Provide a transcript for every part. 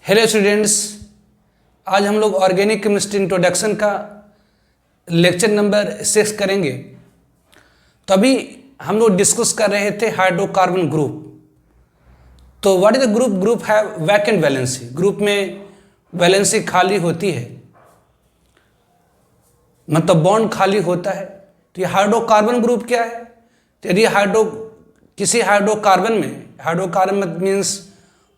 Hello students, आज हम लोग ऑर्गेनिक केमिस्ट्री इंट्रोडक्शन का लेक्चर नंबर 6 करेंगे। तो अभी हम लोग डिस्कस कर रहे थे हाइड्रोकार्बन ग्रुप। तो what is the group? Group है वैकेंट वैलेंसी। ग्रुप में वैलेंसी खाली होती है, मतलब बॉन्ड खाली होता है। तो ये हाइड्रोकार्बन ग्रुप क्या है? तो यदि किसी हाइड्रोकार्बन में मीन्स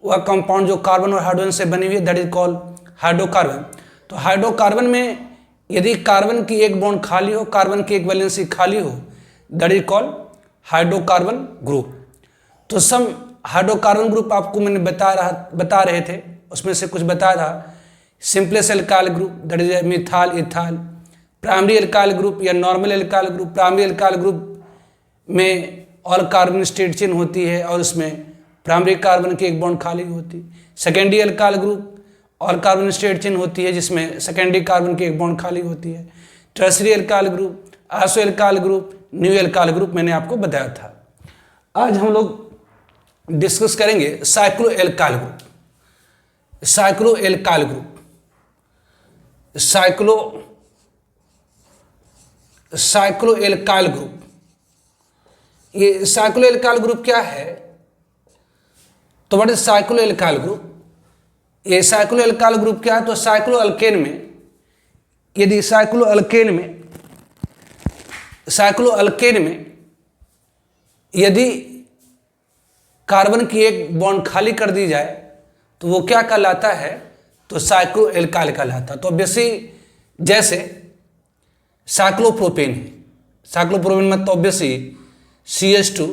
वह कंपाउंड जो कार्बन और हाइड्रोजन से बनी हुई है, दैट इज कॉल्ड हाइड्रोकार्बन। तो हाइड्रोकार्बन में यदि कार्बन की एक बॉन्ड खाली हो, कार्बन की एक वैलेंसी खाली हो, that is called hydrocarbon group. तो सम हाइड्रोकार्बन ग्रुप आपको मैंने बता रहे थे, उसमें से कुछ बताया था। Simplest alkyl group, that is methyl ethyl. Primary alkyl group या normal alkyl group. Primary alkyl group में ऑल कार्बन स्टेट चेन होती है और उसमें प्राइमरी कार्बन की एक बॉन्ड खाली होती है। Secondary alkyl group all carbon straight chain होती है जिसमें सेकेंडरी कार्बन की एक बॉन्ड खाली होती है। Tertiary alkyl group, iso alkyl group, new alkyl group मैंने आपको बताया था। आज हम लोग डिस्कस करेंगे cyclo alkyl group. Cyclo alkyl group, cyclo alkyl group. ये साइक्लो एल्काइल ग्रुप क्या है? तो what is cyclo alkyl group? ये साइक्लो एल्काइल ग्रुप क्या है? तो साइक्लो अल्केन में यदि कार्बन की एक बॉन्ड खाली कर दी जाए तो वो क्या कहलाता है? तो साइक्लो एल्काइल कहलाता है। तो ऑब्वियसली जैसे साइक्लोप्रोपेन है, साइक्लोप्रोपेन मतलब ऑब्वियसली CH2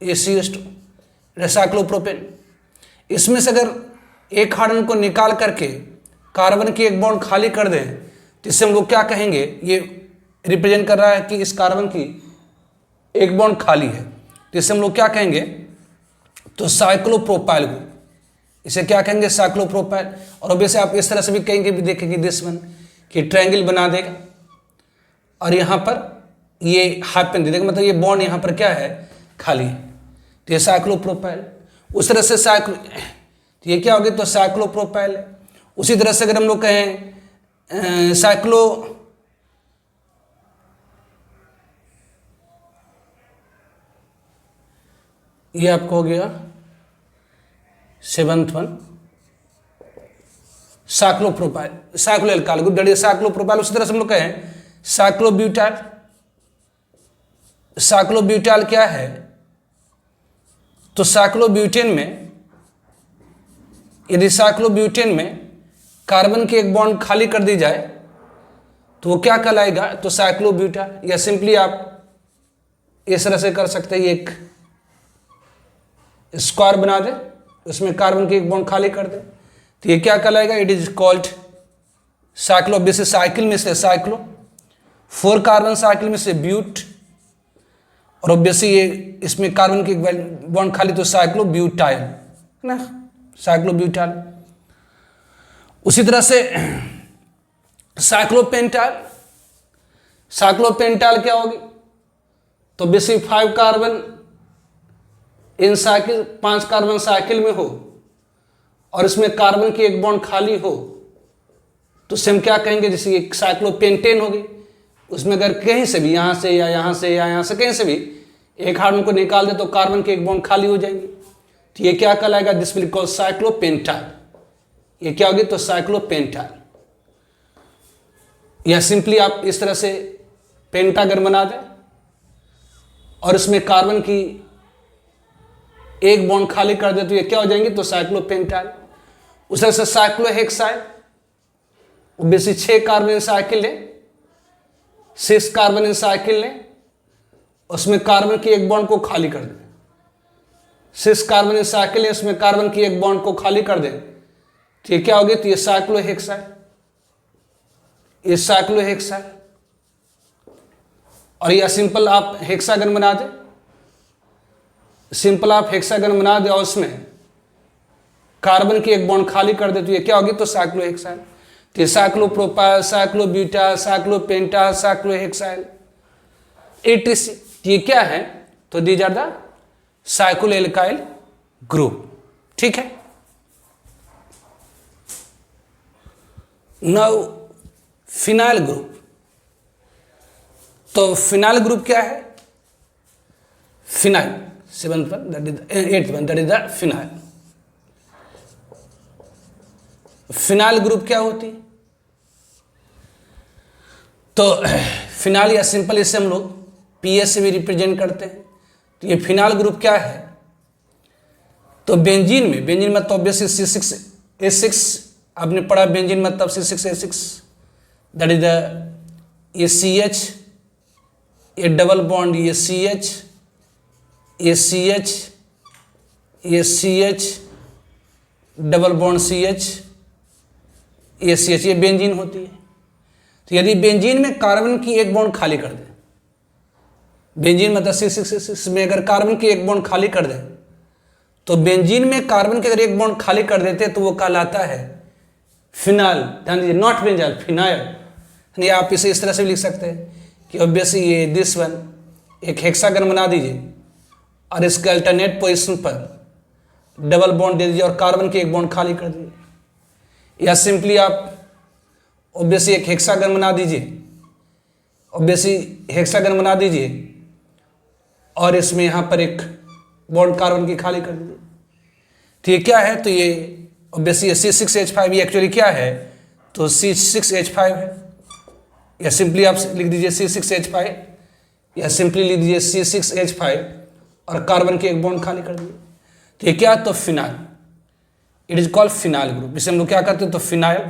ये CH2 साइक्लोप्रोपेन। इसमें से अगर एक हाइड्रोजन को निकाल करके कार्बन की एक बॉन्ड खाली कर दें तो इससे हम लोग क्या कहेंगे? ये रिप्रेजेंट कर रहा है कि इस कार्बन की एक बॉन्ड खाली है, तो इससे हम लोग क्या कहेंगे? तो साइक्लोप्रोपाइल ग्रुप। इसे क्या कहेंगे? साइक्लोप्रोपाइल। और वैसे आप इस तरह से भी कहेंगे, भी देखेंगे दिस वन कि ट्रायंगल बना देगा और यहाँ पर ये हाइफन दे देगा, मतलब ये बॉन्ड यहाँ पर क्या है? खाली है। तो ये साइक्लोप्रोपाइल। उस तरह से तो ये क्या होगी? तो साइक्लोप्रोपाइल है। उसी तरह से अगर हम लोग कहें ये आपको हो गया 7th one cyclopropyl, cyclo alkyl group, that is cyclopropyl. उसी तरह से हम लोग कहें साइक्लोब्यूटाइल। साइक्लोब्यूटाइल क्या है? तो साइक्लोब्यूटेन में यदि साइक्लोब्यूटेन में कार्बन की एक बॉन्ड खाली कर दी जाए तो वो क्या कहलाएगा? तो साइक्लोब्यूटाइल। या सिंपली आप इस तरह से कर सकते हैं, एक स्क्वायर बना दे, उसमें कार्बन की एक बॉन्ड खाली कर दे, तो ये क्या कहलाएगा? It is called cyclo. Obviously cycle में से साइक्लो, 4 कार्बन साइकिल में से ब्यूट, और ऑब्वियसली ये इसमें कार्बन की बॉन्ड खाली, तो साइक्लोब्यूटाइल है ना, साइक्लोब्यूटाइल। उसी तरह से साइक्लोपेंटाइल। साइक्लोपेंटाइल क्या होगी? तो obviously 5 carbon in cycle, 5 carbon cycle में हो और इसमें कार्बन की एक बॉन्ड खाली हो तो हम क्या कहेंगे? जैसे एक साइक्लोपेंटेन होगी, उसमें अगर कहीं से भी यहाँ से या यहाँ से या यहाँ से कहीं से भी एक हाइड्रोजन को निकाल दे तो कार्बन की एक बॉन्ड खाली हो जाएंगी, तो ये क्या कहलाएगा? This will call cyclopentyl. ये क्या होगी? तो साइक्लोपेंटाइल। या सिंपली आप इस तरह से पेंटागन बना दें और इसमें कार्बन की एक बॉन्ड खाली कर दे तो ये क्या हो जाएंगे? तो साइक्लोपेंटाइल। उस तरह से साइक्लोहेक्साइल, ऑब्वियसली 6 कार्बन साइकिल लें, 6 कार्बन इन साइकिल लें, उसमें कार्बन की एक बॉन्ड को खाली कर दें। 6 कार्बन इन साइकिल लें, उसमें कार्बन की एक बॉन्ड को खाली कर दें, तो ये क्या होगी? तो ये साइक्लोहेक्साइल, ये साइक्लोहेक्साइल। और यह सिंपल आप हेक्सागन बना दें, सिंपल आप हेक्सागन बना दे और उसमें कार्बन की एक बॉन्ड खाली कर दे तो ये क्या होगी? तो साइक्लोहेक्साइल। तो ये cyclopropyl, cyclobutyl, cyclopentyl, cyclohexyl, etc। ये क्या है? तो these are the cyclo alkyl group. ठीक है। नाउ फिनाइल ग्रुप, तो फिनाइल ग्रुप क्या है? Phenyl 7th one, that is 8th one, that is the phenyl. Phenyl group क्या होती है? तो फिनाइल या सिंपल इसे हम लोग पीएस से भी रिप्रेजेंट करते हैं। तो ये फिनाइल ग्रुप क्या है? तो बेंजीन में तो ऑब्वियसली C6H6 आपने पढ़ा, बेंजीन मतलब C6H6, दैट इज द ये CH, ये डबल बॉन्ड, ये CH, ये CH, ये CH, डबल बॉन्ड CH, ये CH, ये बेंजीन होती है। तो यदि बेंजीन में कार्बन की एक बॉन्ड खाली कर दे, बेंजीन मतलब C6H6 में अगर कार्बन की एक बॉन्ड खाली कर दे, तो बेंजीन में कार्बन के अगर एक बॉन्ड खाली कर देते तो वो कहलाता है फिनाइल। ध्यान दीजिए, नॉट बेंजाइल, फिनाइल। या आप इसे इस तरह से भी लिख सकते हैं कि ऑब्वियसली ये दिस वन एक हेक्सागन बना दीजिए और इसके अल्टरनेट पोजीशन पर डबल बॉन्ड दे दीजिए और कार्बन की एक बॉन्ड खाली कर दीजिए। या सिंपली आप ऑब्वियसली एक हेक्सागन बना दीजिए, ऑब्वियसली हेक्सागन बना दीजिए और इसमें यहाँ पर एक बॉन्ड कार्बन की खाली कर दीजिए। तो ये क्या है? तो ये ऑब्वियसली C6H5 ये एक्चुअली क्या है? तो C6H5 है। या सिंपली आप लिख दीजिए C6H5, या सिंपली लिख दीजिए C6H5 और कार्बन की एक बॉन्ड खाली कर दीजिए। तो ये क्या? तो phenyl, it is called phenyl group. इसे हम लोग क्या कहते हैं? तो phenyl,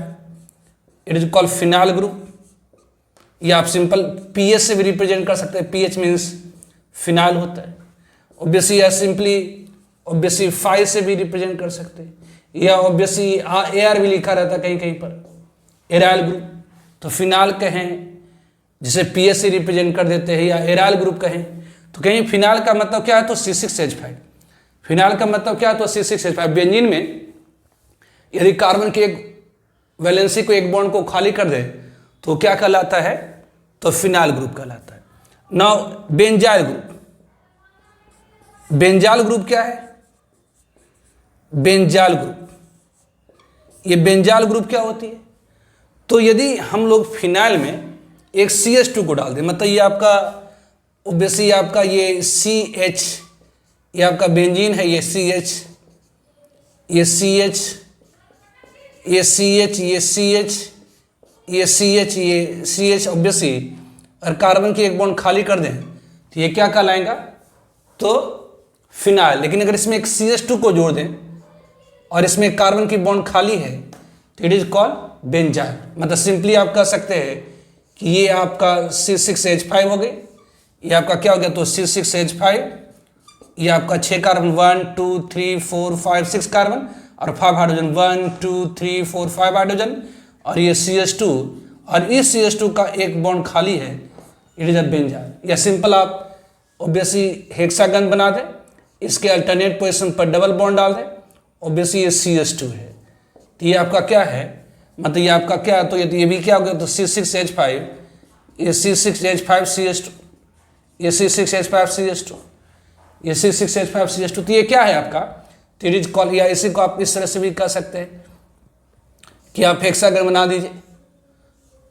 it is called phenyl group. या आप सिंपल पीएच से भी रिप्रेजेंट कर सकते हैं, पीएच मीन्स फिनाइल होता है। ऑब्वियसली या सिंपली ऑब्वियसली 5 से भी रिप्रेजेंट कर सकते हैं, या ऑब्वियसली AR भी लिखा रहता है कहीं कहीं पर, एराइल ग्रुप। तो फिनाइल कहें जिसे पीएच से रिप्रेजेंट कर देते हैं, या एराइल ग्रुप कहें। तो कहीं फिनाइल का मतलब क्या है? तो C6H5। फिनाइल का मतलब क्या है? तो C6H5। बेंजीन में यदि कार्बन के एक वैलेंसी को एक बॉन्ड को खाली कर दे तो क्या कहलाता है? तो फिनाइल ग्रुप कहलाता है। Now benzyl group, benzyl group क्या है? बेंजाइल ग्रुप, ये बेंजाइल ग्रुप क्या होती है? तो यदि हम लोग फिनाइल में एक CH2 को डाल दें, मतलब ये आपका ऑब्वियसली आपका ये CH, ये आपका बेंजीन है, ये CH, ये CH, ये CH, ये CH, ये CH, ये CH ऑब्वियसली, और कार्बन की एक बॉन्ड खाली कर दें तो ये क्या कहलाएगा? तो फिनाइल। लेकिन अगर इसमें एक CH2 को जोड़ दें और इसमें कार्बन की बॉन्ड खाली है तो इट इज कॉल्ड बेंजाइल। मतलब सिंपली आप कह सकते हैं कि ये आपका C6H5 हो गई, ये आपका क्या हो गया? तो C6H5, ये आपका 6 कार्बन, 1 2 3 4 5 6 कार्बन और 5 हाइड्रोजन, 1 2 3 4 5 हाइड्रोजन, और ये CH2 और इस CH2 का एक बॉन्ड खाली है, इट इज अ बेंजाइल। या सिंपल आप ऑब्वियसली हेक्सागन बना दें, इसके अल्टरनेट पोजीशन पर डबल बॉन्ड डाल दें, ऑब्वियसली ये CH2 है। तो ये आपका क्या है? मतलब ये आपका क्या है? तो ये भी क्या हो गया? तो C6H5, ये C6H5 CH2, ये C6H5 CH2, ये C6H5 CH2। तो ये क्या है आपका? तो इट इज कॉल्ड, या इसी को आप इस तरह से भी कह सकते हैं कि आप हेक्सागन बना दीजिए।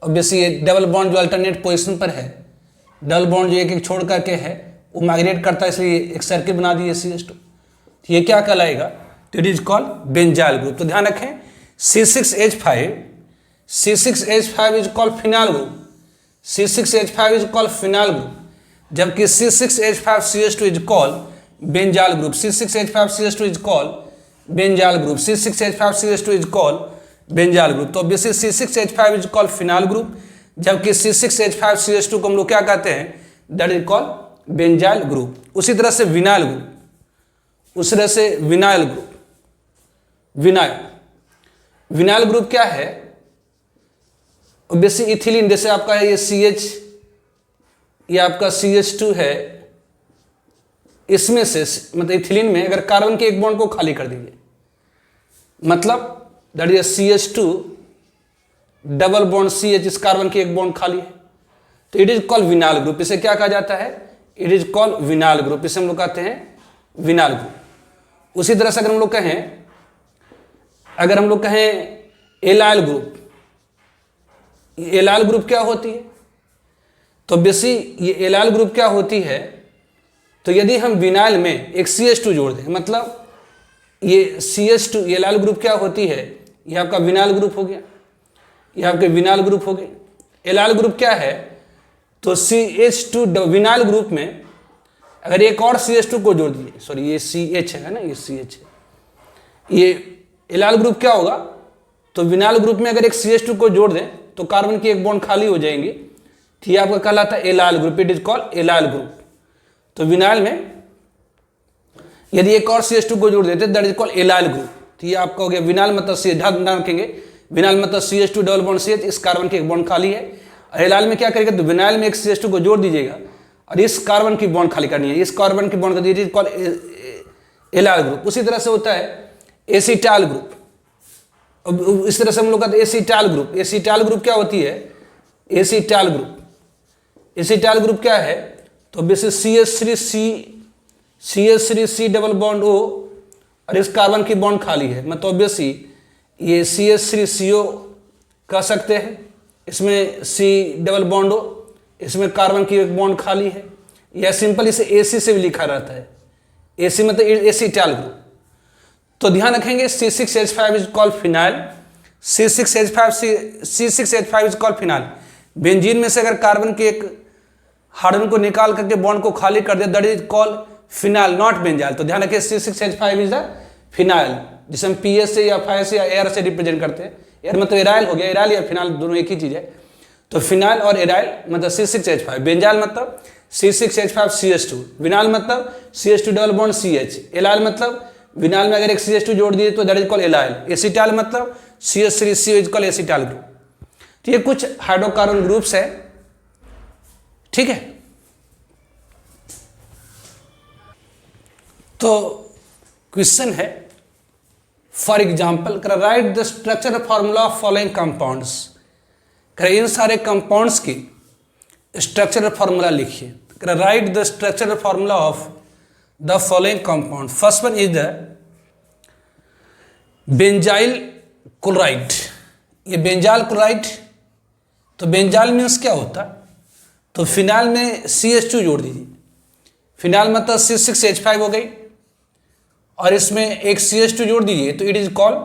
ऑब्वियसली ये डबल बॉन्ड जो अल्टरनेट पोजीशन पर है, डबल बॉन्ड जो एक एक छोड़ करके है वो माइग्रेट करता है, इसलिए एक सर्किल बना दीजिए CH2। तो ये क्या कहलाएगा? तो it is called benzyl group. तो ध्यान रखें, C6H5 is called phenyl group, C6H5 is called phenyl group, जबकि C6H5 CH2 is called benzyl group. C6H5 CH2 is called benzyl group, C6H5 CH2 is called benzyl group. तो obviously C6H5 is called phenyl group, जबकि C6H5 CH2 को हम लोग क्या कहते हैं? That is called benzyl group. उसी तरह से विनाइल ग्रुप, उसी तरह से विनाइल ग्रुप, विनाइल ग्रुप क्या है? ऑब्वियसली इथिलीन, जैसे आपका है ये CH, ये आपका CH2 है, इसमें से मतलब इथिलीन में अगर कार्बन के एक बॉन्ड को खाली कर दीजिए, मतलब that is CH2 double bond CH, इस कार्बन की एक बॉन्ड खाली है, तो it is called vinyl group. इसे क्या कहा जाता है? It is called vinyl group. इसे हम लोग कहते हैं विनाइल ग्रुप। उसी तरह से अगर हम लोग कहें अगर हम लोग कहें एलाइल ग्रुप, एलाइल ग्रुप क्या होती है? तो बेसी ये एलाइल ग्रुप क्या होती है, तो यदि हम विनाइल में एक CH2 जोड़ दें, मतलब ये CH2 एलाइल ग्रुप क्या होती है, ये आपका विनाइल ग्रुप हो गया, ये आपके विनाइल ग्रुप हो गए। एलाइल ग्रुप क्या है, तो CH2 विनाइल ग्रुप में अगर एक और CH2 को जोड़ दीजिए, सॉरी ये CH है ना, ये CH है, ये एलाइल ग्रुप क्या होगा, तो विनाइल ग्रुप में अगर एक CH2 को जोड़ दें तो कार्बन की एक बॉन्ड खाली हो जाएंगी, तो ये आपका कहलाता है allyl group, it is called allyl group. तो विनाइल में यदि एक और CH2 को जोड़ देते that is called allyl group, तो ये आपका हो गया विनाइल मतलब CH, ध्यान रखेंगे विनाइल मतलब CH2 डबल बॉन्ड CH, इस कार्बन की एक बॉन्ड खाली है। और एलाइल में क्या करेगा, तो विनाइल में एक CH2 को जोड़ दीजिएगा और इस कार्बन की बॉन्ड खाली करनी है, इस कार्बन की बॉन्ड कर दीजिए, कॉल्ड एलाइल ग्रुप। उसी तरह से होता है एसिटाइल ग्रुप, इस तरह से हम लोग कहते हैं एसिटाइल ग्रुप। एसिटाइल ग्रुप क्या होती है, एसिटाइल ग्रुप, एसिटाइल ग्रुप क्या है, तो basis CH3C double bond O और इस कार्बन की बॉन्ड खाली है, मतलब ऑब्वियसली ये CH3CO कह सकते हैं, इसमें C डबल बॉन्ड O, इसमें कार्बन की एक बॉन्ड खाली है, या सिंपल इसे AC से भी लिखा रहता है, AC मतलब एसिटाइल ग्रुप। तो ध्यान रखेंगे C6H5 is called phenyl, C6H5 is called phenyl. Benzene में से अगर कार्बन के एक हाइड्रोजन को निकाल करके बॉन्ड को खाली कर दिया that is called phenyl, not benzyl. तो ध्यान रखिए C6H5 इज द फिनाइल, जिसे हम PS से या फाइ से या एयर से रिप्रेजेंट करते हैं। एयर मतलब एराइल हो गया, एराइल या फिनाइल दोनों एक ही चीज है। तो फिनाइल और एराइल मतलब C6H5, बेंजाइल मतलब C6H5CH2, विनाइल मतलब CH2 double bond CH, allyl मतलब विनाइल में अगर एक CH2 जोड़ दिए तो that is called allyl, acetyl मतलब CH3CO is called acetyl group. तो ये कुछ हाइड्रोकार्बन ग्रुप्स है, ठीक है। तो क्वेश्चन है for example write the structure formula of following compounds, इन सारे कंपाउंड्स की स्ट्रक्चरल फॉर्मूला लिखिए। Write the structural formula of the following compound. First one is the benzyl chloride, ये बेंजाइल क्लोराइड। तो बेंजाइल मीन्स क्या होता, तो फिनाइल में CH2 जोड़ दीजिए, फिनाइल मतलब C6H5 हो गई और इसमें एक CH2 जोड़ दीजिए तो it is called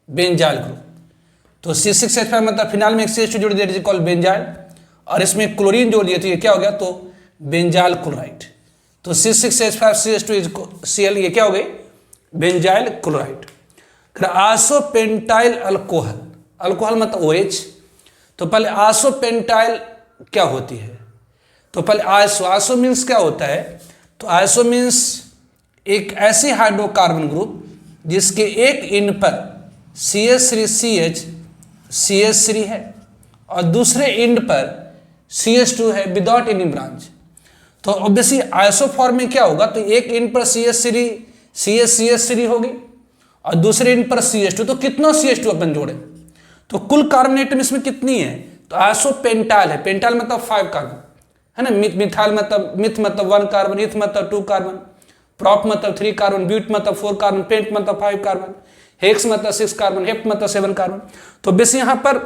benzyl group. तो C6H5 मतलब फिनाइल में एक CH2 जोड़ दिया इट इज कॉल्ड बेंजाइल, और इसमें क्लोरीन जोड़ दिए तो ये क्या हो गया, तो बेंजाइल क्लोराइड। तो C6H5CH2 इज Cl, ये क्या हो गई, benzyl chloride. Isopentyl alcohol, alcohol मतलब OH। तो पहले आइसोपेंटाइल क्या होती है, तो पहले आइसो मीन्स क्या होता है, तो आइसो मीन्स एक ऐसी हाइड्रोकार्बन ग्रुप जिसके एक एंड पर CH3CH CH3 है और दूसरे एंड पर CH2 है विदाउट एनी ब्रांच। तो ऑब्वियसली आइसोफॉर्म में क्या होगा, तो एक एंड पर CH3 होगी और दूसरे एंड पर CH2, तो कितना CH2 अपन जोड़े, तो कुल कार्बन एटम इसमें कितनी है, तो आइसोपेंटाइल है, पेंटाइल मतलब 5 कार्बन है ना, मिथाइल मतलब मिथ मतलब 1 कार्बन, इथ मतलब 2 कार्बन, प्रॉप मतलब 3 कार्बन, ब्यूट मतलब 4 कार्बन, पेंट मतलब 5 कार्बन, हेक्स मतलब 6 कार्बन, हेप्ट मतलब 7 कार्बन। तो बेस यहाँ पर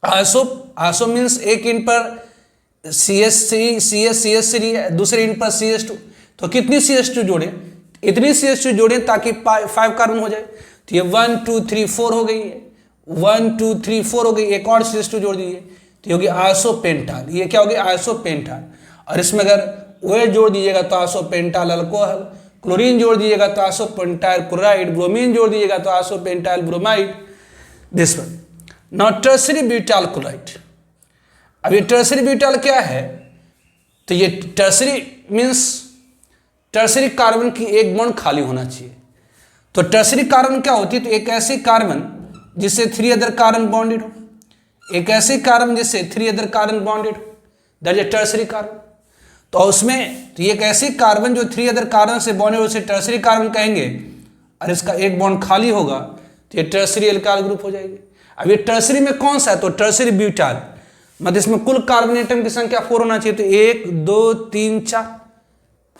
आइसो मीन्स एक एंड पर CH3 है, दूसरे एंड पर CH2, तो कितनी CH2 जोड़े, इतनी CH2 जोड़े ताकि 5 कार्बन हो जाए। तो ये 1 2 3 4 हो गई है, 1 2 3 4 हो गई, एक और CH2 जोड़ दीजिए तो होगी आइसोपेंटाइल, ये क्या होगी आइसोपेंटाइल। और इसमें अगर OH जोड़ दीजिएगा तो आइसोपेंटाइल अल्कोहल, क्लोरीन जोड़ दीजिएगा तो आइसोपेंटाइल क्लोराइड, ब्रोमीन जोड़ दीजिएगा तो isopentyl bromide, this one. Now tertiary butyl chloride. अब ये टर्सरी ब्यूटाइल क्या है, तो ये टर्सरी मीन्स टर्सरी कार्बन की एक बॉन्ड खाली होना चाहिए। तो टर्सरी कार्बन क्या होती है, तो एक ऐसी कार्बन जिससे 3 अदर कार्बन बॉन्डेड हो, एक ऐसी कार्बन जिससे 3 अदर कार्बन बॉन्डेड हो, दैट इज टर्सरी कार्बन। तो उसमें तो एक ऐसी कार्बन जो 3 अदर कार्बन से बॉन्डेड हो उसे टर्सरी कार्बन कहेंगे, और इसका एक बॉन्ड खाली होगा तो ये टर्सरी एल्काइल ग्रुप हो जाएगी। अब ये टर्सरी में कौन सा है, तो टर्सरी ब्यूटाइल, मतलब इसमें कुल कार्बन एटम की संख्या 4 होना चाहिए, तो 1 2 3 4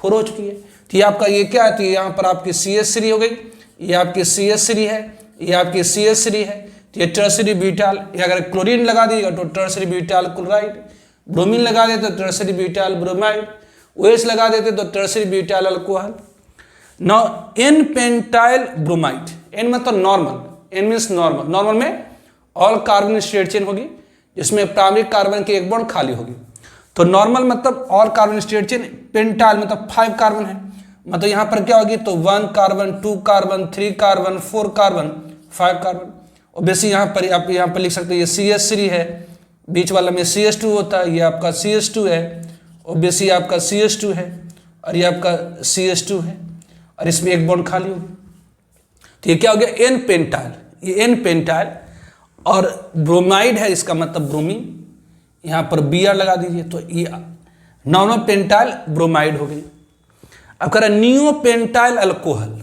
हो चुकी है। तो ये आपका ये क्या है, तो यहाँ पर आपकी CH3 हो गई, ये आपकी CH3 है, ये आपकी CH3 है, तो ये टर्सरी ब्यूटाइल। ये अगर क्लोरीन लगा दीजिएगा तो टर्सरी ब्यूटाइल क्लोराइड, ब्रोमीन लगा देते तो टर्सरी ब्यूटाइल ब्रोमाइड, OH लगा देते तो tertiary butyl alcohol. Now n pentyl bromide, n मतलब normal, n means normal, normal में ऑल कार्बन स्ट्रेट चेन होगी जिसमें प्राइमरी कार्बन की एक बॉन्ड खाली होगी। तो नॉर्मल मतलब all carbon straight chain, pentyl मतलब 5 कार्बन है, मतलब यहाँ पर क्या होगी तो 1 carbon, 2 carbon, 3 carbon, 4 carbon, 5 carbon. और बेसिक यहाँ पर आप यहाँ पर लिख सकते हैं ये CH3 है, बीच वाला में CH2 होता है, ये आपका CH2 है, और बेसिक आपका CH2 है और ये आपका CH2 है और इसमें एक बॉन्ड खाली होगी। तो ये क्या हो गया एन पेंटाइल, ये एन पेंटाइल। और ब्रोमाइड है, इसका मतलब ब्रोमीन, यहाँ पर Br लगा दीजिए तो ये नॉर्मल पेंटाइल ब्रोमाइड हो गई। अब कह रहा है नियो पेंटाइल अल्कोहल,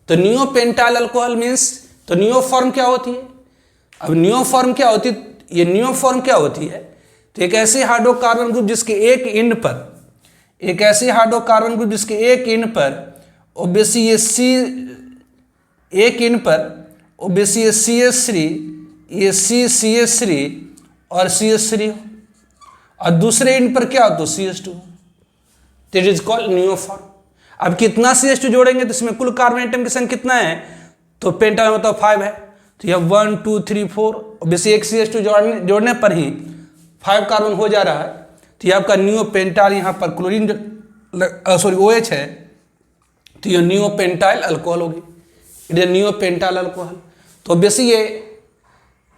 तो नियो पेंटाइल अल्कोहल मीन्स, तो नियो फॉर्म क्या होती है? अब नियो फॉर्म क्या होती है? ये नियो फॉर्म क्या होती है? तो एक ऐसी हाइड्रोकार्बन ग्रुप जिसके एक एंड पर, एक ऐसी हाइड्रोकार्बन ग्रुप जिसके एक एंड पर ओबेसी ये सी, एक एंड पर ओबेसी ये CH3, ये CH3 और CH3 और दूसरे एंड पर क्या हो तो CH2, that is called neo form. अब कितना CH2 जोड़ेंगे तो इसमें कुल कार्बन एटम की संख्या कितना है? तो पेंटाइल मतलब 5 है, तो यह 1 2 3 4, ओबेसी एक CH2 जोड़ने पर ही 5 कार्बन हो जा रहा है। तो ये आपका नियो पेंटाइल, यहाँ पर क्लोरीन सॉरी OH है, तो ये नियो पेंटाइल अल्कोहल होगी, it is neo pentyl alcohol. तो बेसिक ये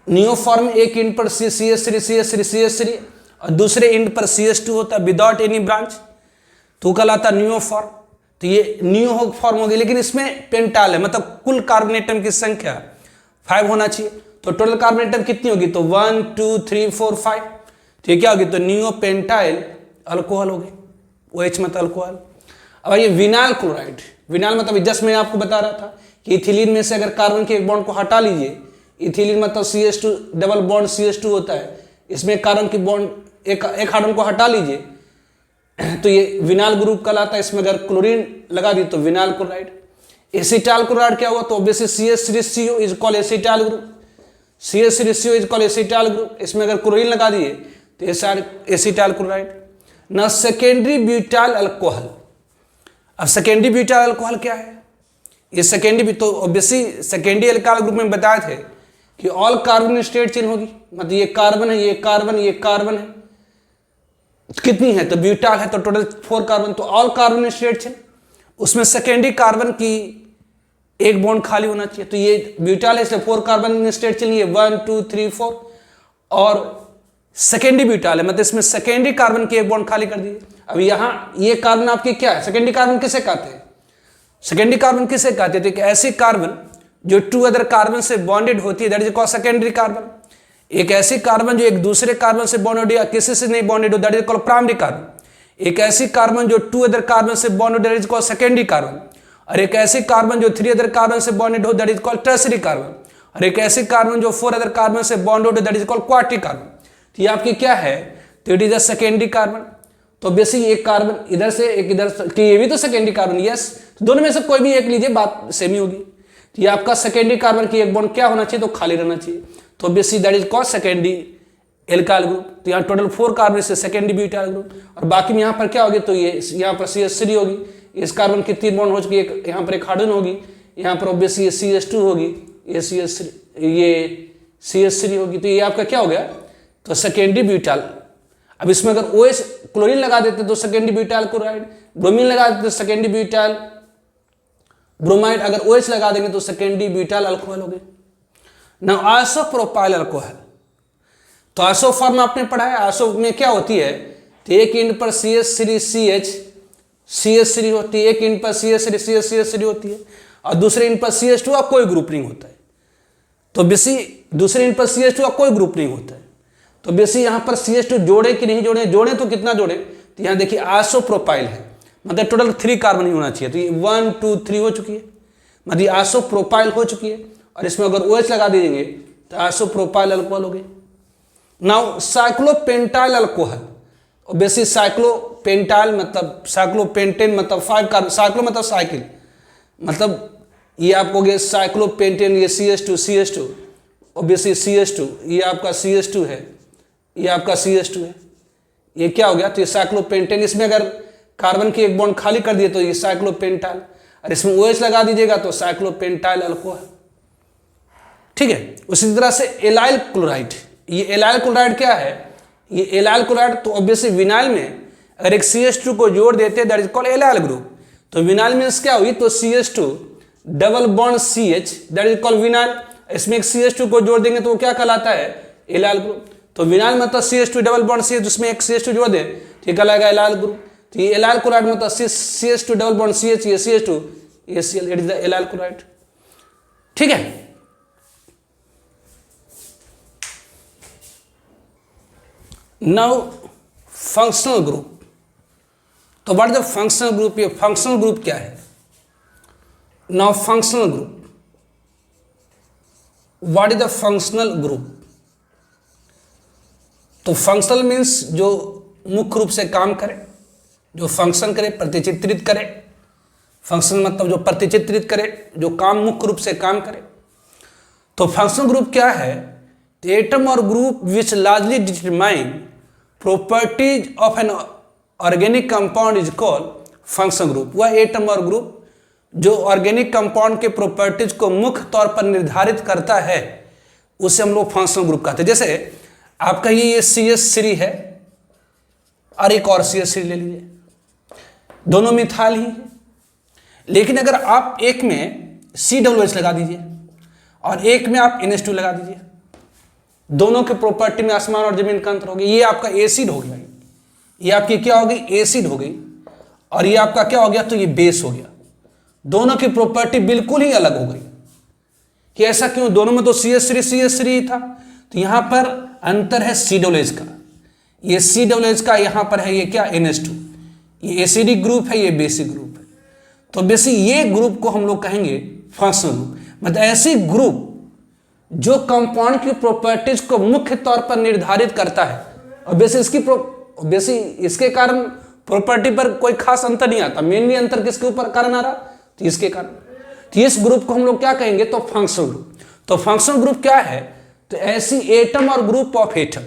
नियो फॉर्म एक एंड पर CH3 और दूसरे एंड पर CH2 होता है विदाउट एनी ब्रांच, तो कहलाता नियो फॉर्म। तो ये नियो फॉर्म होगी, लेकिन इसमें पेंटाइल है, मतलब कुल कार्बन एटम की संख्या 5 होना चाहिए। तो टोटल कार्बन एटम कितनी होगी तो 1 2 3 4 5, तो ये क्या होगी तो नियो पेंटाइल अल्कोहल होगी, OH मतलब अल्कोहल। अब ये विनाइल क्लोराइड, विनाइल मतलब जस्ट मैं आपको बता रहा था कि इथिलीन में से अगर कार्बन के एक बॉन्ड को हटा लीजिए, इथिलीन मतलब CH2 डबल बॉन्ड CH2 होता है, इसमें कार्बन की बॉन्ड एक हाइड्रोजन को हटा लीजिए तो ये विनाइल ग्रुप कहलाता है। इसमें अगर क्लोरीन लगा दी तो विनाइल क्लोराइड। एसिटाइल क्लोराइड क्या हुआ तो obviously CH3CO is called acetyl group, CH3CO is called acetyl group. इसमें अगर क्लोरीन लगा दिए तो एसिटाइल क्लोराइड। ना सेकेंडरी ब्यूटाइल अल्कोहल, अब सेकेंडरी ब्यूटाइल अल्कोहल क्या है? ये सेकेंडरी, तो ऑब्वियसली सेकेंडरी अल्काइल ग्रुप में बताए थे कि ऑल कार्बन स्टेट चेन होगी, मतलब ये कार्बन है, ये कार्बन, ये कार्बन है, कितनी है तो ब्यूटाइल है तो टोटल 4 कार्बन, तो ऑल कार्बन स्टेट चेन, उसमें सेकेंडरी कार्बन की एक बॉन्ड खाली होना चाहिए। तो ये ब्यूटाइल है इसलिए 4 कार्बन स्टेट चेन, ये 1 2 3 4 और सेकेंडरी ब्यूटाइल है, मतलब इसमें सेकेंडरी कार्बन की एक बॉन्ड खाली कर दी। अब यहाँ ये कार्बन आपके क्या है? सेकेंडरी कार्बन किसे कहते हैं? सेकेंडरी कार्बन किसे कहते हैं? तो एक ऐसी कार्बन जो 2 अदर कार्बन से बॉन्डेड होती है, that is called secondary carbon. एक ऐसी कार्बन जो एक दूसरे कार्बन से बॉन्डेड या किसी से नहीं बॉन्डेड हो, that is called primary carbon. एक ऐसी कार्बन जो 2 अदर कार्बन से bonded, that is called secondary carbon. और एक ऐसी कार्बन जो 3 अदर कार्बन से बॉन्डेड हो, that is called tertiary carbon. और एक ऐसी कार्बन जो 4 अदर कार्बन से बॉन्डेड हो, दैट इज कॉल्ड क्वार्टरी कार्बन। तो ये आपकी क्या है? तो it is a secondary carbon. तो बेसिक एक कार्बन इधर से एक इधर से, ये भी तो सेकेंडरी कार्बन, यस, दोनों में से कोई भी एक लीजिए, बात सेम ही होगी। तो ये आपका सेकेंडरी कार्बन की एक बॉन्ड क्या होना चाहिए तो खाली रहना चाहिए, तो basic that is called secondary alkyl group. तो यहाँ टोटल 4 कार्बन से सेकेंडरी ब्यूटाइल ग्रुप। और बाकी में यहाँ पर क्या होगी तो ये यहाँ पर CH3 होगी, इस कार्बन की 3 बॉन्ड हो चुकी है, यहाँ पर एक हाइड्रोजन होगी, यहाँ पर ऑब्वियसली ये CH2 होगी, ये CH3 होगी। तो ये आपका क्या हो गया तो सेकेंडरी ब्यूटाइल। अब इसमें अगर OH क्लोरीन लगा देते तो सेकेंडरी ब्यूटाइल क्लोराइड, ब्रोमीन लगा देते तो सेकेंडरी ब्यूटाइल ब्रोमाइड, अगर OH लगा देंगे तो सेकेंडरी ब्यूटाइल अल्कोहल हो गए। ना आइसोप्रोपाइल अल्कोहल, तो आइसो फॉर्म आपने पढ़ा है, आइसो में क्या होती है तो एक एंड पर CH3 होती है, एक एंड पर CH3 होती है और दूसरे एंड पर CH2 का कोई ग्रुप नहीं होता है। तो बेसी दूसरे एंड पर CH2 का कोई ग्रुप नहीं होता है, तो बेसी यहाँ पर CH2 जोड़े कि नहीं जोड़े, जोड़े तो कितना जोड़े, तो यहाँ देखिए आइसोप्रोपाइल है, मतलब टोटल 3 कार्बन ही होना चाहिए, तो ये 1 2 3 हो चुकी है, मतलब आइसोप्रोपाइल हो चुकी है। और इसमें अगर OH लगा दीजिए तो आइसोप्रोपाइल अल्कोहल हो गए। नाउ साइक्लोपेंटाइल अल्कोहल, बेसी साइक्लोपेंटाइल मतलब साइक्लोपेंटेन मतलब 5 कार्बन, साइक्लो मतलब साइकिल, मतलब ये आपको हो गया साइक्लोपेंटेन, ये CH2 ऑब्वियसली CH2, ये आपका CH2 है, ये आपका CH2 है, ये क्या हो गया, तो ये साइक्लोपेंटेन। इसमें अगर कार्बन की एक बॉन्ड खाली कर दिए तो ये साइक्लोपेंटाइल, और इसमें OH लगा दीजिएगा तो साइक्लोपेंटाइल अल्कोहल। ठीक है। उसी तरह से एलाइल क्लोराइड, ये एलाइल क्लोराइड क्या है, ये एलाइल क्लोराइड तो ऑब्वियसली विनाइल में अगर एक CH2 को जोड़ देते हैं that is called allyl group. तो विनाइल मींस क्या हुई, तो CH2 double bond CH that is called vinyl. इसमें एक CH2 को जोड़ देंगे तो वो क्या कहलाता है, एलाइल ग्रुप। तो विनाइल मतलब CH2 डबल बॉन्ड CH, जिसमें एक CH2 जोड़ दें तो ये कहलाएगा एलाइल ग्रुप। तो ये एलाइल क्लोराइड मतलब CH2 डबल बॉन्ड CH, ये CH2 ये Cl, it is the allyl chloride. ठीक है। Now functional group. तो what is the functional group, ये फंक्शनल ग्रुप क्या है। Now functional group, what is the functional group. तो फंक्शनल मीन्स जो मुख्य रूप से काम करे, जो फंक्शन करे, प्रतिचित्रित करे। फंक्शन मतलब जो प्रतिचित्रित करे, जो काम मुख्य रूप से काम करे। तो फंक्शनल ग्रुप क्या है, एटम और group which largely determine properties of an organic compound is called functional group. वह एटम और ग्रुप जो ऑर्गेनिक कंपाउंड के प्रॉपर्टीज को मुख्य तौर पर निर्धारित करता है उसे हम लोग फंक्शनल ग्रुप कहते हैं। जैसे आपका ये CH3 है और एक और CH3 ले लीजिए, दोनों मिथाइल ही है, लेकिन अगर आप एक में COOH लगा दीजिए और एक में आप NH2 लगा दीजिए, दोनों के प्रॉपर्टी में आसमान और जमीन का अंतर हो गया। ये आपका एसिड हो गया, ये आपकी क्या हो गई, एसिड हो गई, और ये आपका क्या हो गया, तो ये बेस हो गया। दोनों की प्रॉपर्टी बिल्कुल ही अलग हो गई। कि ऐसा क्यों, दोनों में तो CH3 ही था। तो यहां पर अंतर है COOH का, ये COOH का, यहां पर है ये क्या, NH2। ये एसिडिक ग्रुप है, ये बेसिक ग्रुप है। तो बेसिक ये ग्रुप को हम लोग कहेंगे फंक्शनल ग्रुप। मतलब ऐसी ग्रुप जो कंपाउंड की प्रॉपर्टीज को मुख्य तौर पर निर्धारित करता है, और बेसिक इसके कारण प्रॉपर्टी पर कोई खास अंतर नहीं आता। मेनली अंतर किसके ऊपर कारण आ रहा, तो इसके कारण। तो इस ग्रुप को हम लोग क्या कहेंगे, तो फंक्शनल ग्रुप। तो फंक्शनल ग्रुप क्या है, तो ऐसी एटम और ग्रुप ऑफ एटम,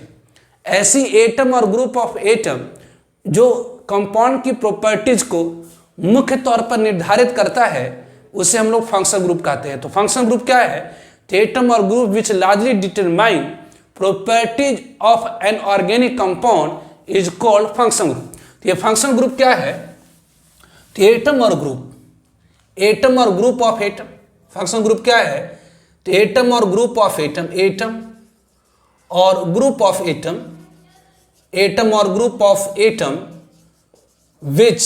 ऐसी एटम और ग्रुप ऑफ एटम जो कंपाउंड की प्रॉपर्टीज को मुख्य तौर पर निर्धारित करता है उसे हम लोग फंक्शनल ग्रुप कहते हैं। तो फंक्शनल ग्रुप क्या है, तो एटम और group which largely determine properties of an organic compound is called functional group. तो ये फंक्शनल ग्रुप क्या है, तो एटम और ग्रुप, एटम और group of atom. Functional group क्या है, तो एटम और ग्रुप ऑफ एटम, एटम और ग्रुप ऑफ एटम, एटम और group of atom which,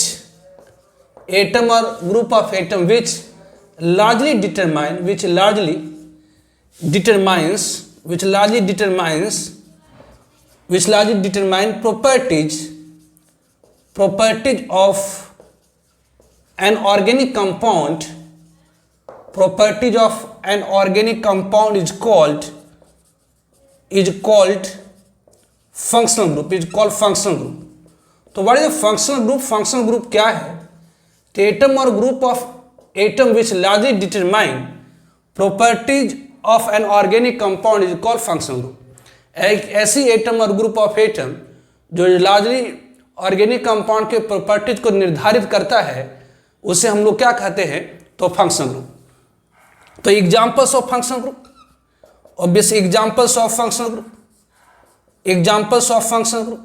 atom और group of atom which largely determine, which largely determine properties of an organic compound. Properties of an organic compound is called functional group, is called functional group. तो what is a functional group? Functional group क्या है, तो atom और group of atom which largely determine properties of an organic compound is called functional group. एक ऐसी atom और group of atom जो largely organic compound के प्रॉपर्टीज को निर्धारित करता है उसे हम लोग क्या कहते हैं, तो फंक्शनल ग्रुप। तो examples of functional group, obviously examples of functional group, examples of functional group,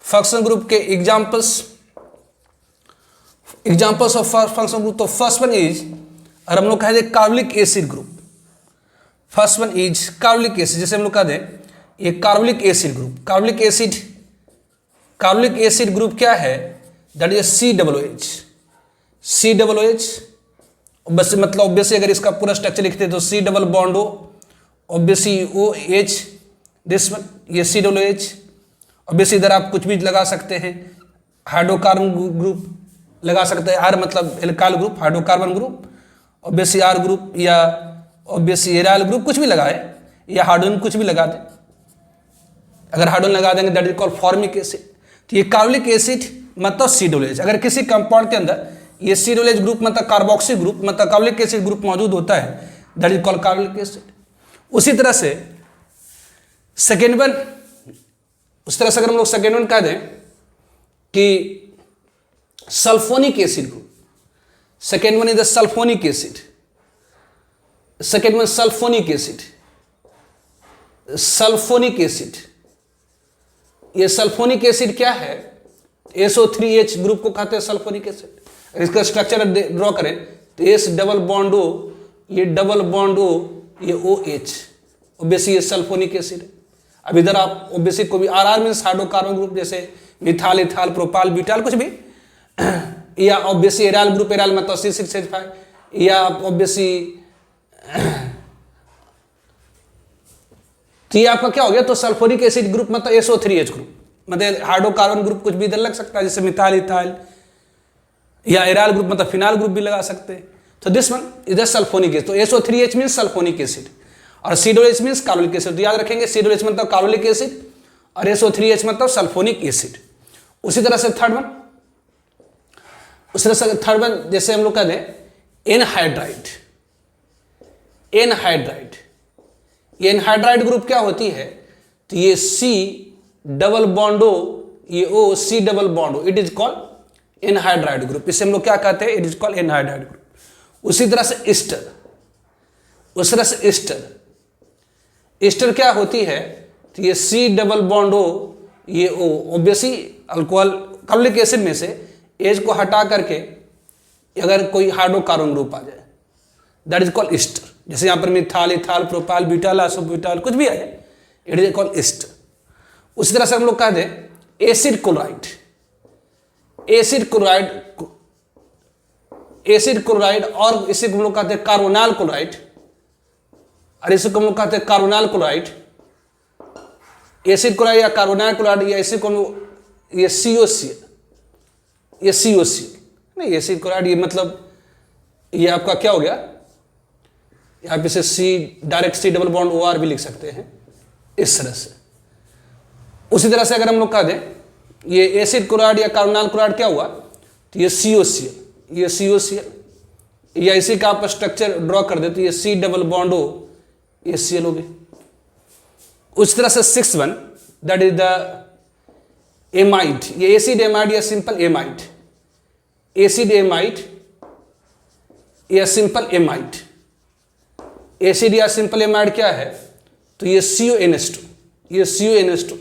functional group के एग्जांपल्स ऑफ फंक्शनल ग्रुप। तो फर्स्ट वन इज, और हम लोग कह दें carbolic acid group. First one is carbolic acid, जैसे हम लोग कह दें ये carbolic acid group. Carbolic acid group क्या है, दैट इज COOH। बस मतलब ऑब्वियसली अगर इसका पूरा स्ट्रक्चर लिखते तो C double bond O, obviously OH, this one, ये COOH। ऑब्वियसली इधर आप कुछ भी लगा सकते हैं, हाइड्रोकार्बन ग्रुप लगा सकते हैं, R मतलब alkyl group, hydrocarbon group, obviously R group, या ऑब्वियसली एराइल ग्रुप, कुछ भी लगाए, या हाइड्रोजन कुछ भी लगा दें। अगर हाइड्रोजन लगा देंगे that is called formic acid. तो ये कार्बोलिक एसिड मतलब COOH। अगर किसी कंपाउंड के अंदर ये सी डबल एच ग्रुप मतलब कार्बोक्सी ग्रुप मतलब कार्बोलिक एसिड ग्रुप मौजूद होता है, that is called carbolic acid. उसी तरह से सेकेंड वन, उस तरह से अगर हम लोग सेकेंड वन कह दें कि sulphonic acid group, second one is the sulphonic acid, second one sulphonic acid, sulphonic acid. ये सल्फोनिक एसिड क्या है? SO3H ग्रुप को कहते हैं सल्फोनिक एसिड। इसका स्ट्रक्चर ड्रॉ करें तो S डबल बॉन्ड O, ये डबल बॉन्ड O, ये OH, ऑब्वियसली ये सल्फोनिक एसिड है। अब इधर आप ऑब्वियसली कोई भी RR मीन्स हाइड्रोकार्बन ग्रुप, जैसे मिथाल, इथाल, प्रोपाल, ब्यूटाल, कुछ भी, या ऑब्वियसली एराइल ग्रुप, एराइल मतलब C6H5, या ऑब्वियसली तो ये आपका क्या हो गया? तो सल्फोनिक एसिड ग्रुप मतलब SO3H ग्रुप, मतलब हाइड्रोकार्बन ग्रुप कुछ भी इधर लग सकता है, जैसे मिथाइल, इथाइल, या एराइल ग्रुप मतलब फिनाइल ग्रुप भी लगा सकते हैं। तो this one is the sulphonic acid. तो SO3H मीन्स सल्फोनिक एसिड और C_H मीन्स कार्बोलिक एसिड। तो याद रखेंगे C_H मतलब कार्बोलिक एसिड और SO3H मतलब सल्फोनिक एसिड। उसी तरह से थर्ड वन, उसी तरह से थर्ड वन जैसे हम लोग कह दें एनहाइड्राइड, एनहाइड्राइड, ये एनहाइड्राइड ग्रुप क्या होती है? तो ये C डबल बॉन्ड O, ये O, C double bond O, it is called anhydride group. इसे हम लोग क्या कहते हैं? It is called anhydride group. उसी तरह से ईस्टर, उस तरह से ईस्टर, ईस्टर क्या होती है? तो ये C डबल बॉन्ड O, ये O, obviously alcohol carbolic acid में से एच को हटा करके अगर कोई हाइड्रोकार्बन ग्रुप आ जाए, दैट इज कॉल्ड ईस्टर। जैसे यहाँ पर मिथाल, इथाल, प्रोपाल, ब्यूटाल, आइसोब्यूटाल, कुछ भी आ जाए, इट इज कॉल्ड ईस्टर। उसी तरह से हम लोग कह दें acid chloride, acid chloride, acid chloride, और इसे हम लोग कहते हैं कार्बोनाइल क्लोराइड, और इसे हम लोग कहते हैं कार्बोनाइल क्लोराइड, एसिड क्लोराइड या कार्बोनाइल क्लोराइड, या इसे को ये COCl, ये COCl नहीं, एसिड क्लोराइड ये मतलब ये आपका क्या हो गया? आप इसे direct C double bond OR भी लिख सकते हैं इस तरह से। उसी तरह से अगर हम लोग कह दें ये एसिड क्लोराइड या कार्बोनाइल क्लोराइड क्या हुआ? तो ये COCl, ये COCl, या इसी का आप स्ट्रक्चर ड्रॉ कर देते, ये C डबल बॉन्ड O, ये Cl हो गए। उस तरह से six one, that is the amide, ये एसिड एमाइड या सिंपल एमाइड, एसिड एमाइड या सिंपल एमाइड। एसिड या सिंपल एमाइड क्या है? तो ये CONH2, ये CONH2,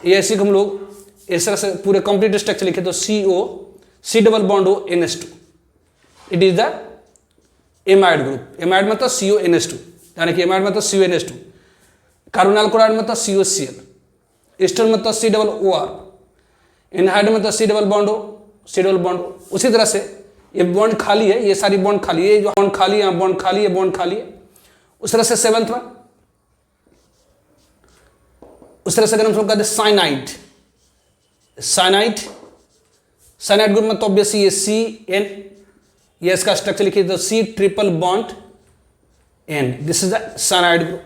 ये ऐसे हम लोग इस तरह से पूरे कंप्लीट स्ट्रक्चर लिखे तो C double bond O NH2, it is the amide group. Amide मतलब CONH2, यानी कि एमाइड मतलब CONH2, कार्बोनाइल क्लोराइड मतलब COCl, ईस्टर मतलब C डबल OR, एनहाइड मतलब C double bond O, C double bond O। उसी तरह से ये बॉन्ड खाली है, ये सारी बॉन्ड खाली है, जो बॉन्ड खाली है, बॉन्ड खाली है, बॉन्ड खाली है। उस तरह से सेवंथ वन, उस तरह से अगर हम कहते हैं साइनाइड, साइनाइड, साइनाइड ग्रुप में तो ऑब्वियसली ये CN, ये इसका स्ट्रक्चर लिखिए तो C triple bond N, this is the cyanide group.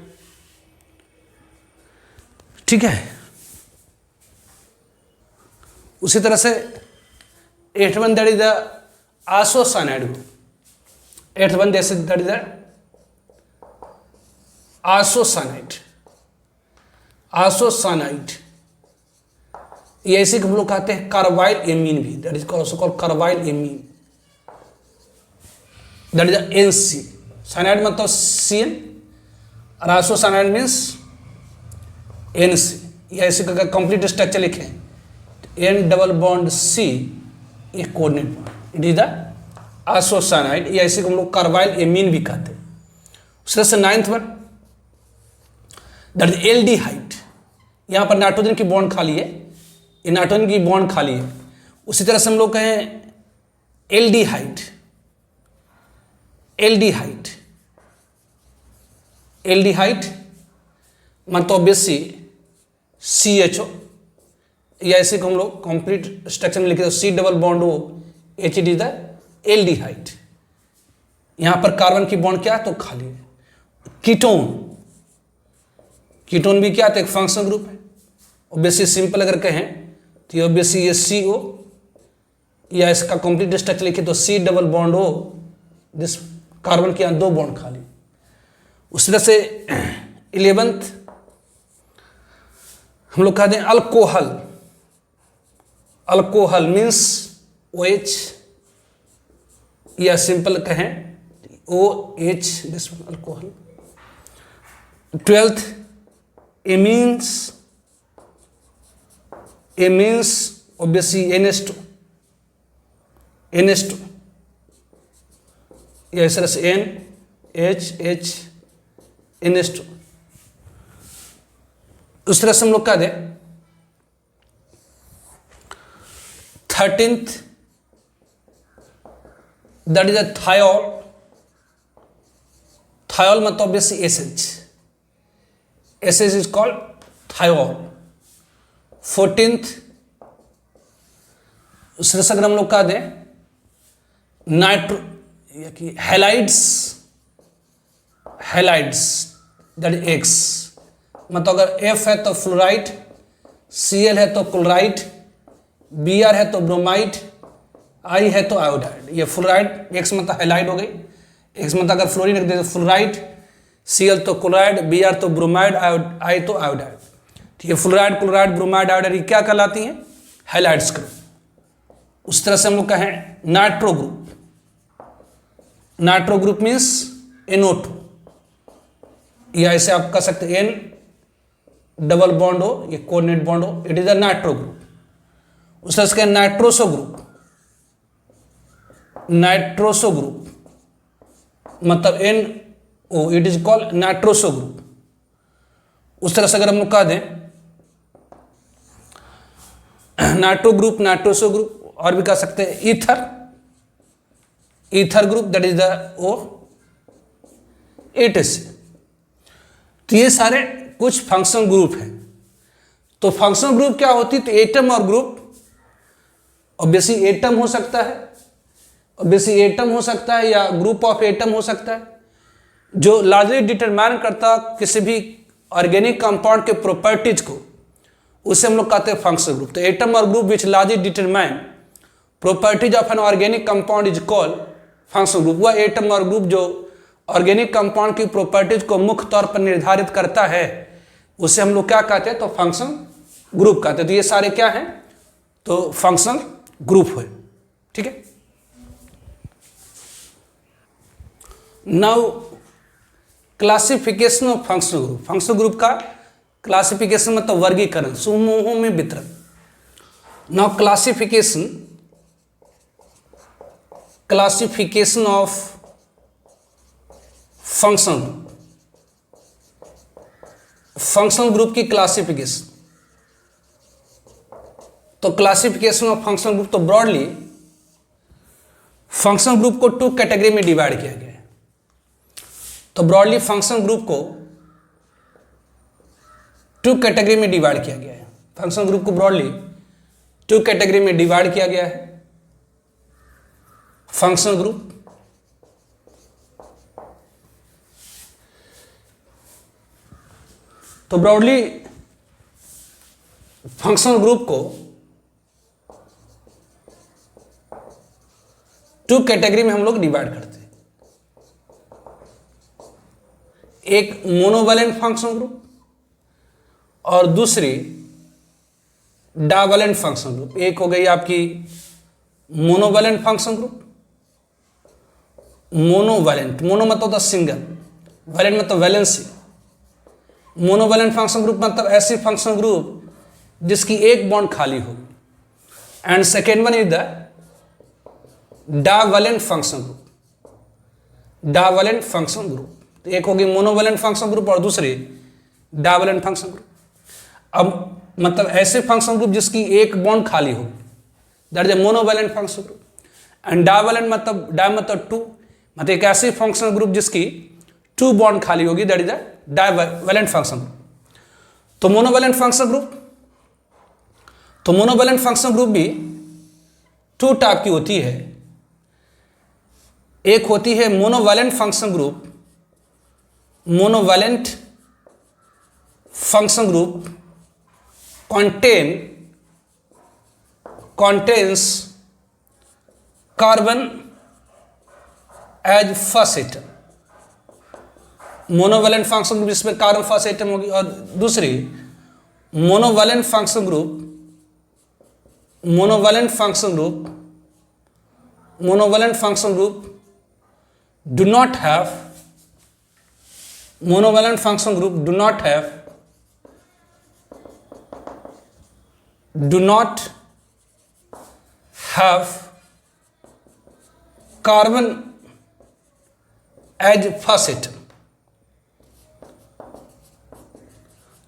ठीक है। उसी तरह से एथ वन, that is the isocyanide group, एथ वन that is the isocyanide, isocyanide, ये ऐसे हम लोग कहते हैं कार्बाइल एमीन भी, that is also called carbylamine, that is NC। Cyanide मतलब CN और आइसोसाइनाइड मीन्स NC। ये ऐसे का कंप्लीट स्ट्रक्चर लिखें N डबल बॉन्ड C, ये coordinate bond, it is the isocyanide, ये ऐसे हम लोग कार्बाइल एमीन भी कहते हैं। उस तरह से ninth one, that is aldehyde, यहाँ पर नाइट्रोजन की बॉन्ड खाली है, ये नाइट्रोजन की बॉन्ड खाली है। उसी तरह से हम लोग कहें एल्डिहाइड, एल्डिहाइड, एल्डिहाइड मतलब ऑब्वियसली CHO, या ऐसे को हम लोग कंप्लीट स्ट्रक्चर में लिखे तो C double bond O H, it is the aldehyde. यहाँ पर कार्बन की बॉन्ड क्या है? तो खाली है। कीटोन, कीटोन भी क्या है? तो एक फंक्शनल ग्रुप है। ऑब्वियसली सिंपल अगर कहें तो ऑब्वियसली ये CO, या इसका कंप्लीट स्ट्रक्चर लिखे तो C डबल बॉन्ड O, जिस कार्बन के यहाँ 2 बॉन्ड खाली। उस तरह से 11th हम लोग कहते हैं अल्कोहल। अल्कोहल मीन्स OH, या सिंपल कहें OH, this alcohol. 12th amines. Amines obviously NH2, NH2 या इस तरह से NH NH2। उस तरह से हम लोग कह दें 13th that is a thiol. Thiol मतलब obviously SH, SH is called thiol. 14th उस तरह से अगर हम लोग कह दें nitro halides. Halides that is X, मतलब अगर F है तो फ्लोराइड, Cl है तो क्लोराइड, Br है तो ब्रोमाइड, I है तो आयोडाइड। ये फ्लोराइड, X मतलब हैलाइड हो गई, X मतलब अगर फ्लोरीन रख दे तो फ्लोराइड, Cl तो क्लोराइड, Br तो ब्रोमाइड, I तो आयोडाइड। ठीक है, फ्लोराइड, क्लोराइड, ब्रोमाइड, आयोडाइड ये क्या कहलाती हैं? Halides group. उस तरह से हम लोग कहें nitro group. Nitro group means NO2, या इसे आप कह सकते हैं N डबल बॉन्ड हो, ये कोऑर्डिनेट बॉन्ड हो, it is a nitro group. उस तरह से नाइट्रोसो ग्रुप। नाइट्रोसो ग्रुप मतलब NO, it is called nitroso group. उस तरह से अगर हम लोग कह दें नाइट्रो ग्रुप, नाइट्रोसो ग्रुप, और भी कह सकते हैं ether. Ether group that is the O, ATC। तो ये सारे कुछ फंक्शनल ग्रुप हैं। तो फंक्शनल ग्रुप क्या होती है? तो एटम और ग्रुप, ऑब्वियसली एटम हो सकता है, ऑब्वियसली एटम हो सकता है या ग्रुप ऑफ एटम हो सकता है, जो लार्जली डिटरमाइन करता किसी भी ऑर्गेनिक कंपाउंड के प्रॉपर्टीज को, उसे हम लोग कहते हैं फंक्शनल ग्रुप। तो एटम और group which largely determine properties of an organic compound is called functional group. वह एटम और ग्रुप जो ऑर्गेनिक कंपाउंड की प्रॉपर्टीज को मुख्य तौर पर निर्धारित करता है, उसे हम लोग क्या कहते हैं? तो फंक्शनल ग्रुप कहते हैं। तो ये सारे क्या हैं? तो फंक्शनल ग्रुप हुए। ठीक है, now classification of functional group. Functional group का क्लासिफिकेशन मतलब वर्गीकरण, समूहों में वितरण। Now classification of functional group की क्लासिफिकेशन। तो क्लासिफिकेशन ऑफ फंक्शनल ग्रुप, तो ब्रॉडली फंक्शनल ग्रुप को 2 कैटेगरी में डिवाइड किया गया है। तो ब्रॉडली फंक्शनल ग्रुप को 2 कैटेगरी में डिवाइड किया गया है। फंक्शनल ग्रुप को ब्रॉडली 2 कैटेगरी में डिवाइड किया गया है। फंक्शनल ग्रुप तो ब्रॉडली फंक्शनल ग्रुप को 2 कैटेगरी में हम लोग डिवाइड करते हैं। एक मोनोवैलेंट फंक्शनल ग्रुप और दूसरी डाइवैलेंट फंक्शनल ग्रुप। एक हो गई आपकी monovalent functional group. Monovalent, mono मतलब होता सिंगल, वैलेंट मतलब वैलेंसी। मोनोवैलेंट फंक्शनल ग्रुप मतलब ऐसी फंक्शनल ग्रुप जिसकी एक बॉन्ड खाली हो। And second one is the divalent functional group. Divalent functional group, तो एक होगी मोनोवैलेंट फंक्शनल ग्रुप और दूसरी डाइवैलेंट फंक्शनल ग्रुप। अब मतलब ऐसे फंक्शनल ग्रुप जिसकी एक बॉन्ड खाली हो, that is a monovalent functional group. And divalent मतलब डाइ मतलब 2, मतलब एक ऐसी फंक्शनल ग्रुप जिसकी 2 बॉन्ड खाली होगी, that is a divalent functional group. तो मोनोवैलेंट फंक्शनल ग्रुप भी 2 टाइप की होती है। एक होती है monovalent functional group. Monovalent functional group contains carbon as first atom, monovalent function group जिसमें कार्बन फर्स्ट एटम होगी, और दूसरी monovalent function group, monovalent function group do not have, monovalent function group do not have carbon as first atom।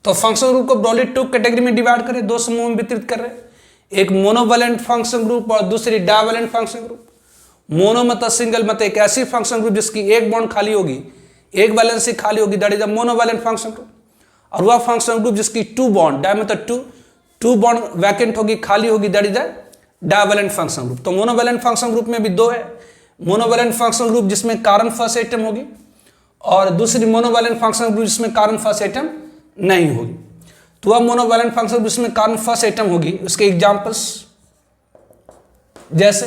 तो function group को broadly two category में divide करें, दो समूह में वितरित कर रहे हैं, एक मोनोवैलेंट फंक्शन ग्रुप और दूसरी डाइवैलेंट फंक्शन ग्रुप। मोनो मतलब सिंगल, मतलब एक ऐसी फंक्शन ग्रुप जिसकी एक बॉन्ड खाली होगी, एक वैलेंसी खाली होगी, that is a monovalent function group. और वह फंक्शन ग्रुप जिसकी टू बॉन्ड, डाई मतलब टू बॉन्ड वैकेंट होगी, खाली होगी, that is a divalent function group. तो मोनोवैलेंट फंक्शन ग्रुप में भी दो है, मोनोवैलेंट फंक्शन ग्रुप जिसमें कार्बन फर्स्ट एटम होगी, और दूसरी मोनोवैलेंट फंक्शन ग्रुप जिसमें कार्बन फर्स्ट एटम नहीं होगी। तो वह मोनोवैलेंट फंक्शन ग्रुप जिसमें कार्बन फर्स्ट एटम होगी, उसके एग्जाम्पल्स जैसे,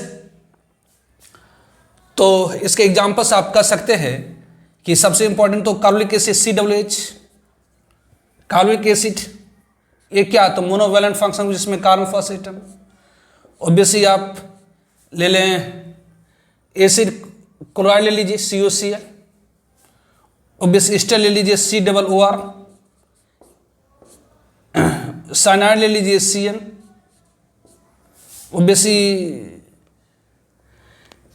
तो इसके एग्जाम्पल्स आप कर सकते हैं कि सबसे इंपॉर्टेंट तो carbonic acid COOH, carbonic acid ये क्या, तो मोनोवैलेंट फंक्शन जिसमें कार्बन फर्स्ट एटम। ऑब्वियसली आप ले लें एसिड क्लोराइड ले लीजिए COCl, ऑब्वियसली एस्टर ले लीजिए COOR, साइनाइड ले लीजिए CN, ऑब्वियसली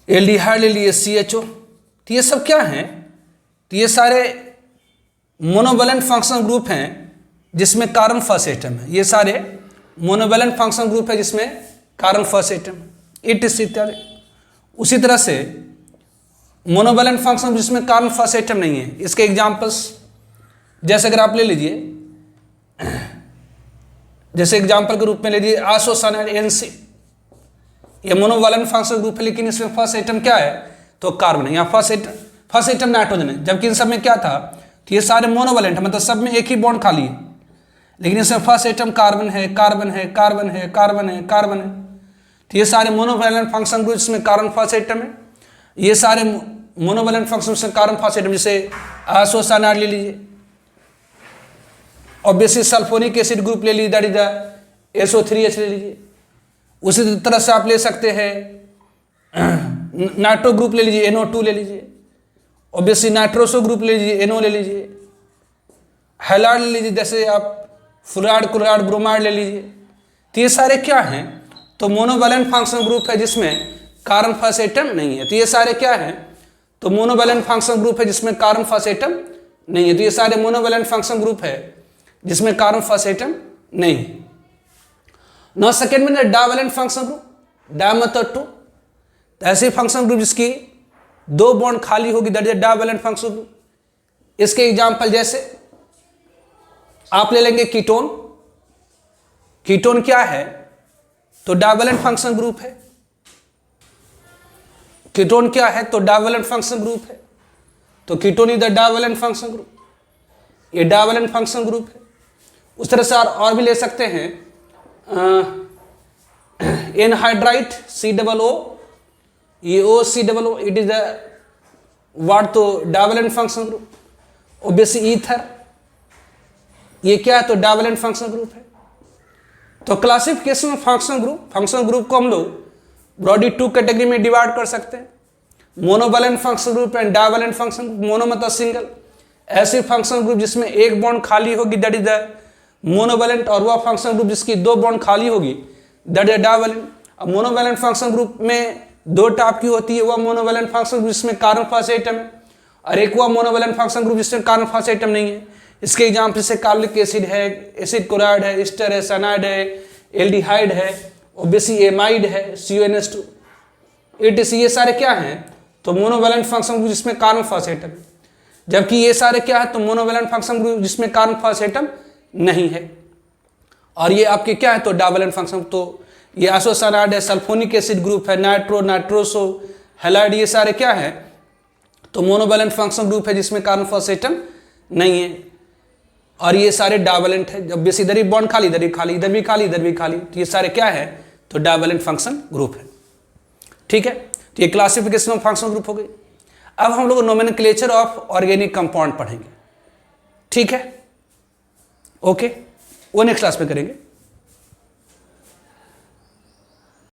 एल्डिहाइड ले लिए CHO। तो ये सब क्या हैं, तो ये सारे मोनोवैलेंट फंक्शन ग्रुप हैं जिसमें कार्बन फर्स्ट एटम है। ये सारे मोनोवैलेंट फंक्शन ग्रुप है जिसमें कार्बन फर्स्ट एटम, इत्यादि। उसी तरह से मोनोवैलेंट फंक्शन जिसमें कार्बन फर्स्ट एटम नहीं है, इसके एग्जांपल्स जैसे अगर आप ले लीजिए, जैसे एग्जांपल के रूप में ले लीजिए आइसोसाइनाइड NC, ये मोनोवैलेंट फंक्शन ग्रुप है, लेकिन इसमें फर्स्ट एटम क्या है, तो कार्बन है। यहाँ फर्स्ट एटम नाइट्रोजन है, जबकि इन सब में क्या था, तो ये सारे मोनोवैलेंट है, मतलब सब में एक ही बॉन्ड खाली है, लेकिन इसमें फर्स्ट एटम कार्बन है, कार्बन है, कार्बन है, कार्बन है, कार्बन है। तो ये सारे मोनोवैलेंट फंक्शन ग्रुप जिसमें कार्बन फर्स्ट एटम है, ये सारे मोनोवैलेंट फंक्शन से कार्बन फर्स्ट एटम, जैसे आइसोसाइनाइड ले लीजिए, ऑब्वियसली सल्फोनिक एसिड ग्रुप ले लीजिए, दैट इज SO3H ले लीजिए। उसी तरह से आप ले सकते हैं नाइट्रो ग्रुप ले लीजिए, NO2 ले लीजिए, ऑब्वियसली नाइट्रोसो ग्रुप ले लीजिए, NO ले लीजिए, हैलाइड ले लीजिए, जैसे आप फ्लोराइड, क्लोराइड, ब्रोमाइड ले लीजिए। तो ये सारे क्या हैं, तो मोनोवैलेंट फंक्शन ग्रुप है जिसमें कार्बन फर्स्ट एटम नहीं है। तो ये सारे क्या हैं, तो मोनोवैलेंट फंक्शन ग्रुप है जिसमें कार्बन फर्स्ट एटम नहीं है। तो ये सारे मोनोवैलेंट फंक्शन ग्रुप है जिसमें कार्बन फर्स्ट एटम नहीं है। नौ सेकेंड में डाइवैलेंट फंक्शन ग्रुप, डाई मतलब टू, ऐसे फंक्शन ग्रुप जिसकी दो बॉन्ड खाली होगी, that is divalent function group. इसके एग्जांपल जैसे आप ले लेंगे कीटोन, कीटोन क्या है, तो डाइवैलेंट फंक्शन ग्रुप है। कीटोन क्या है, तो डाइवैलेंट फंक्शन ग्रुप है। तो ketone is the divalent function group, ये डाइवैलेंट फंक्शन ग्रुप है। उस तरह से और भी ले सकते हैं एनहाइड्राइट COO, ये OCOO, it is the what, तो divalent function group. Obviously ether, ये क्या है, तो डाइवैलेंट फंक्शन ग्रुप है। तो क्लासिफिकेशन ऑफ फंक्शन ग्रुप को हम लोग ब्रॉडली टू कैटेगरी में डिवाइड कर सकते हैं, monovalent function group and divalent function group. Mono मतलब सिंगल, ऐसे फंक्शन ग्रुप जिसमें एक बॉन्ड खाली होगी, दैट इज द मोनोवैलेंट, और वह फंक्शन ग्रुप जिसकी दो बॉन्ड खाली होगी, दैट इज डाइवैलेंट। अब मोनोवैलेंट फंक्शन ग्रुप में दो टाइप की होती है, वह मोनोवैलेंट फंक्शन ग्रुप जिसमें कार्बन फर्स्ट एटम है, और एक वह मोनोवैलेंट फंक्शन ग्रुप जिसमें कार्बन फर्स्ट एटम नहीं है। इसके एग्जाम्पल से कार्बोनिक एसिड है, एसिड क्लोराइड है, एस्टर है, साइनाइड है, एल्डिहाइड है, ऑब्वियसली एमाइड है, CONS2, etc। ये सारे क्या हैं, तो मोनोवैलेंट फंक्शन ग्रुप जिसमें कार्बन फर्स्ट एटम है। जबकि ये सारे क्या है, तो मोनोवैलेंट फंक्शन ग्रुप जिसमें कार्बन फर्स्ट एटम नहीं है। और ये आपके क्या है, तो डाइवैलेंट फंक्शन, तो ये आइसोसाइनाइड है, सल्फोनिक एसिड ग्रुप है, नाइट्रोसो, हैलाइड, ये सारे क्या है, तो मोनोवैलेंट फंक्शन ग्रुप है जिसमें कार्बन फर्स्ट एटम नहीं है। और ये सारे डाइवैलेंट है, जब बेस इधर ही बॉन्ड खाली, इधर ही खाली, इधर भी खाली, इधर भी खाली, तो ये सारे क्या है, तो डाइवैलेंट फंक्शन ग्रुप है। ठीक है। तो ये क्लासिफिकेशन ऑफ फंक्शनल ग्रुप हो गई। अब हम लोग नोमेनक्लेचर ऑफ ऑर्गेनिक कंपाउंड पढ़ेंगे, ठीक है, ओके, वो नेक्स्ट क्लास में करेंगे।